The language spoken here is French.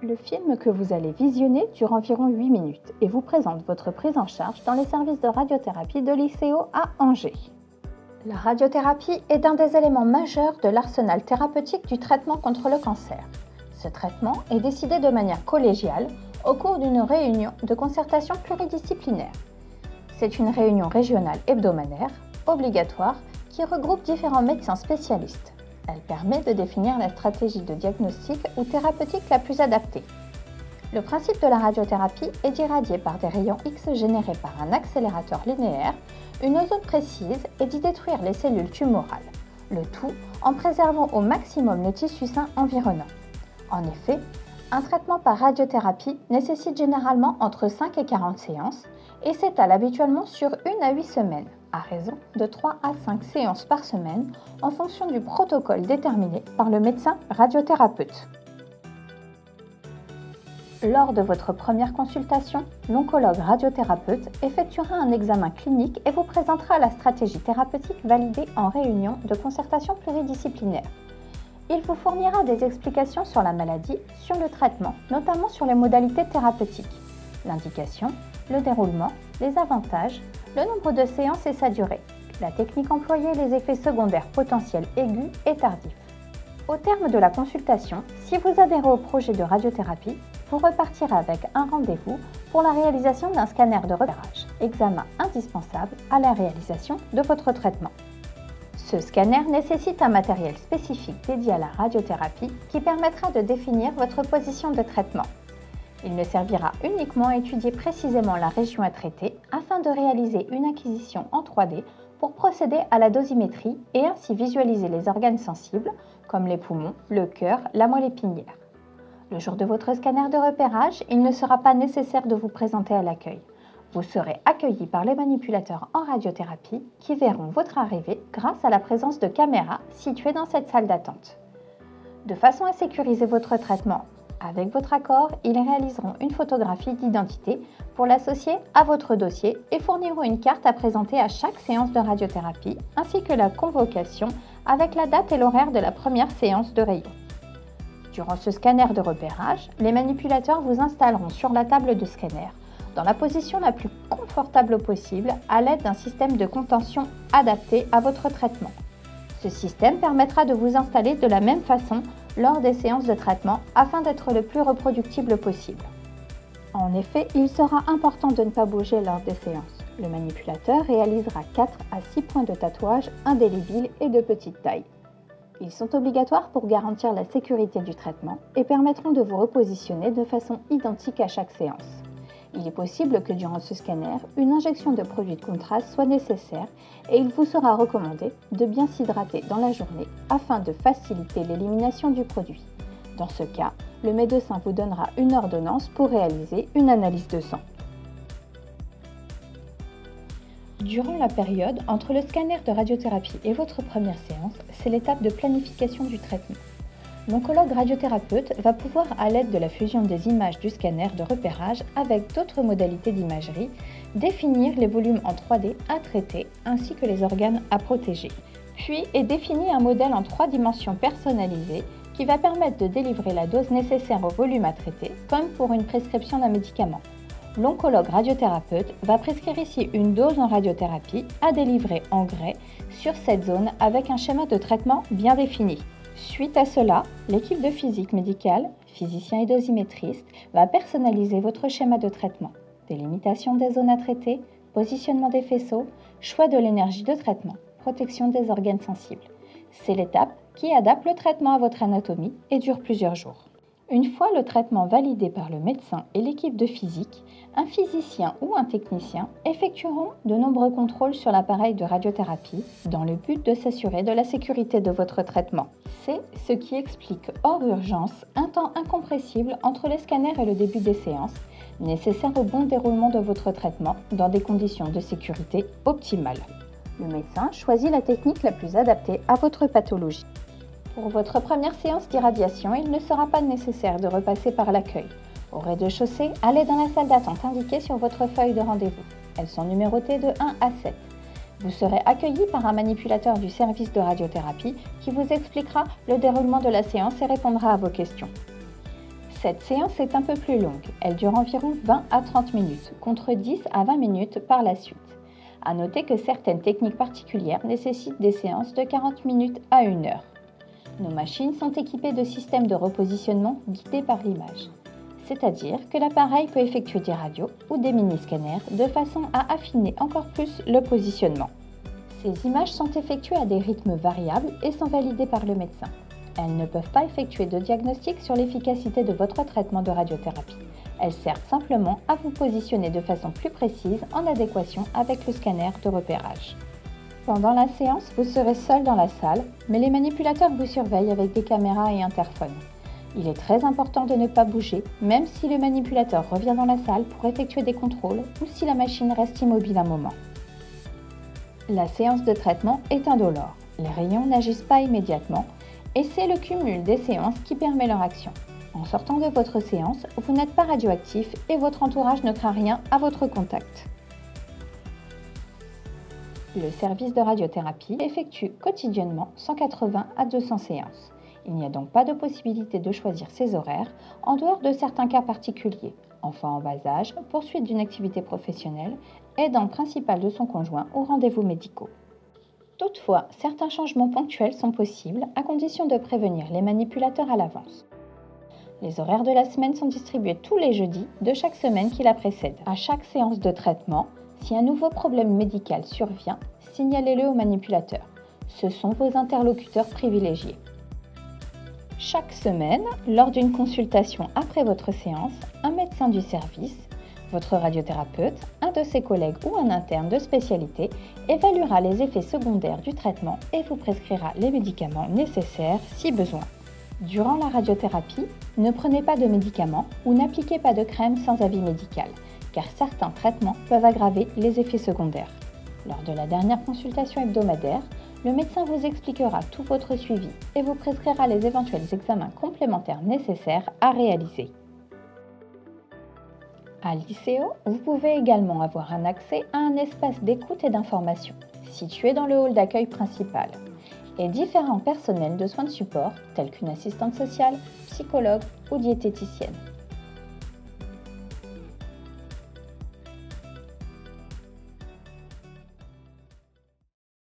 Le film que vous allez visionner dure environ 8 minutes et vous présente votre prise en charge dans les services de radiothérapie de l'ICO à Angers. La radiothérapie est un des éléments majeurs de l'arsenal thérapeutique du traitement contre le cancer. Ce traitement est décidé de manière collégiale au cours d'une réunion de concertation pluridisciplinaire. C'est une réunion régionale hebdomadaire, obligatoire, qui regroupe différents médecins spécialistes. Elle permet de définir la stratégie de diagnostic ou thérapeutique la plus adaptée. Le principe de la radiothérapie est d'irradier par des rayons X générés par un accélérateur linéaire une zone précise et d'y détruire les cellules tumorales, le tout en préservant au maximum le tissu sain environnant. En effet, un traitement par radiothérapie nécessite généralement entre 5 et 40 séances et s'étale habituellement sur 1 à 8 semaines, à raison de 3 à 5 séances par semaine en fonction du protocole déterminé par le médecin radiothérapeute. Lors de votre première consultation, l'oncologue radiothérapeute effectuera un examen clinique et vous présentera la stratégie thérapeutique validée en réunion de concertation pluridisciplinaire. Il vous fournira des explications sur la maladie, sur le traitement, notamment sur les modalités thérapeutiques, l'indication, le déroulement, les avantages, le nombre de séances et sa durée, la technique employée, les effets secondaires potentiels aigus et tardifs. Au terme de la consultation, si vous adhérez au projet de radiothérapie, vous repartirez avec un rendez-vous pour la réalisation d'un scanner de repérage, examen indispensable à la réalisation de votre traitement. Ce scanner nécessite un matériel spécifique dédié à la radiothérapie qui permettra de définir votre position de traitement. Il ne servira uniquement à étudier précisément la région à traiter afin de réaliser une acquisition en 3D pour procéder à la dosimétrie et ainsi visualiser les organes sensibles comme les poumons, le cœur, la moelle épinière. Le jour de votre scanner de repérage, il ne sera pas nécessaire de vous présenter à l'accueil. Vous serez accueilli par les manipulateurs en radiothérapie qui verront votre arrivée grâce à la présence de caméras situées dans cette salle d'attente. De façon à sécuriser votre traitement, avec votre accord, ils réaliseront une photographie d'identité pour l'associer à votre dossier et fourniront une carte à présenter à chaque séance de radiothérapie ainsi que la convocation avec la date et l'horaire de la première séance de rayon. Durant ce scanner de repérage, les manipulateurs vous installeront sur la table de scanner dans la position la plus confortable possible à l'aide d'un système de contention adapté à votre traitement. Ce système permettra de vous installer de la même façon lors des séances de traitement afin d'être le plus reproductible possible. En effet, il sera important de ne pas bouger lors des séances. Le manipulateur réalisera 4 à 6 points de tatouage indélébiles et de petite taille. Ils sont obligatoires pour garantir la sécurité du traitement et permettront de vous repositionner de façon identique à chaque séance. Il est possible que durant ce scanner, une injection de produit de contraste soit nécessaire et il vous sera recommandé de bien s'hydrater dans la journée afin de faciliter l'élimination du produit. Dans ce cas, le médecin vous donnera une ordonnance pour réaliser une analyse de sang. Durant la période entre le scanner de radiothérapie et votre première séance, c'est l'étape de planification du traitement. L'oncologue radiothérapeute va pouvoir, à l'aide de la fusion des images du scanner de repérage avec d'autres modalités d'imagerie, définir les volumes en 3D à traiter ainsi que les organes à protéger. Puis est défini un modèle en 3 dimensions personnalisé qui va permettre de délivrer la dose nécessaire au volume à traiter, comme pour une prescription d'un médicament. L'oncologue radiothérapeute va prescrire ici une dose en radiothérapie à délivrer en grès sur cette zone avec un schéma de traitement bien défini. Suite à cela, l'équipe de physique médicale, physicien et dosimétriste, va personnaliser votre schéma de traitement. Délimitation des zones à traiter, positionnement des faisceaux, choix de l'énergie de traitement, protection des organes sensibles. C'est l'étape qui adapte le traitement à votre anatomie et dure plusieurs jours. Une fois le traitement validé par le médecin et l'équipe de physique, un physicien ou un technicien effectueront de nombreux contrôles sur l'appareil de radiothérapie dans le but de s'assurer de la sécurité de votre traitement. C'est ce qui explique hors urgence un temps incompressible entre les scanners et le début des séances, nécessaire au bon déroulement de votre traitement dans des conditions de sécurité optimales. Le médecin choisit la technique la plus adaptée à votre pathologie. Pour votre première séance d'irradiation, il ne sera pas nécessaire de repasser par l'accueil. Au rez-de-chaussée, allez dans la salle d'attente indiquée sur votre feuille de rendez-vous. Elles sont numérotées de 1 à 7. Vous serez accueilli par un manipulateur du service de radiothérapie qui vous expliquera le déroulement de la séance et répondra à vos questions. Cette séance est un peu plus longue. Elle dure environ 20 à 30 minutes, contre 10 à 20 minutes par la suite. À noter que certaines techniques particulières nécessitent des séances de 40 minutes à 1 heure. Nos machines sont équipées de systèmes de repositionnement guidés par l'image. C'est-à-dire que l'appareil peut effectuer des radios ou des mini-scanners de façon à affiner encore plus le positionnement. Ces images sont effectuées à des rythmes variables et sont validées par le médecin. Elles ne peuvent pas effectuer de diagnostic sur l'efficacité de votre traitement de radiothérapie. Elles servent simplement à vous positionner de façon plus précise en adéquation avec le scanner de repérage. Pendant la séance, vous serez seul dans la salle, mais les manipulateurs vous surveillent avec des caméras et interphones. Il est très important de ne pas bouger, même si le manipulateur revient dans la salle pour effectuer des contrôles ou si la machine reste immobile un moment. La séance de traitement est indolore. Les rayons n'agissent pas immédiatement et c'est le cumul des séances qui permet leur action. En sortant de votre séance, vous n'êtes pas radioactif et votre entourage ne craint rien à votre contact. Le service de radiothérapie effectue quotidiennement 180 à 200 séances. Il n'y a donc pas de possibilité de choisir ses horaires en dehors de certains cas particuliers. Enfant en bas âge, poursuite d'une activité professionnelle, aidant principal de son conjoint ou rendez-vous médicaux. Toutefois, certains changements ponctuels sont possibles à condition de prévenir les manipulateurs à l'avance. Les horaires de la semaine sont distribués tous les jeudis de chaque semaine qui la précède. À chaque séance de traitement, si un nouveau problème médical survient, signalez-le au manipulateur. Ce sont vos interlocuteurs privilégiés. Chaque semaine, lors d'une consultation après votre séance, un médecin du service, votre radiothérapeute, un de ses collègues ou un interne de spécialité évaluera les effets secondaires du traitement et vous prescrira les médicaments nécessaires si besoin. Durant la radiothérapie, ne prenez pas de médicaments ou n'appliquez pas de crème sans avis médical, car certains traitements peuvent aggraver les effets secondaires. Lors de la dernière consultation hebdomadaire, le médecin vous expliquera tout votre suivi et vous prescrira les éventuels examens complémentaires nécessaires à réaliser. À l'ICO, vous pouvez également avoir un accès à un espace d'écoute et d'information, situé dans le hall d'accueil principal, et différents personnels de soins de support, tels qu'une assistante sociale, psychologue ou diététicienne.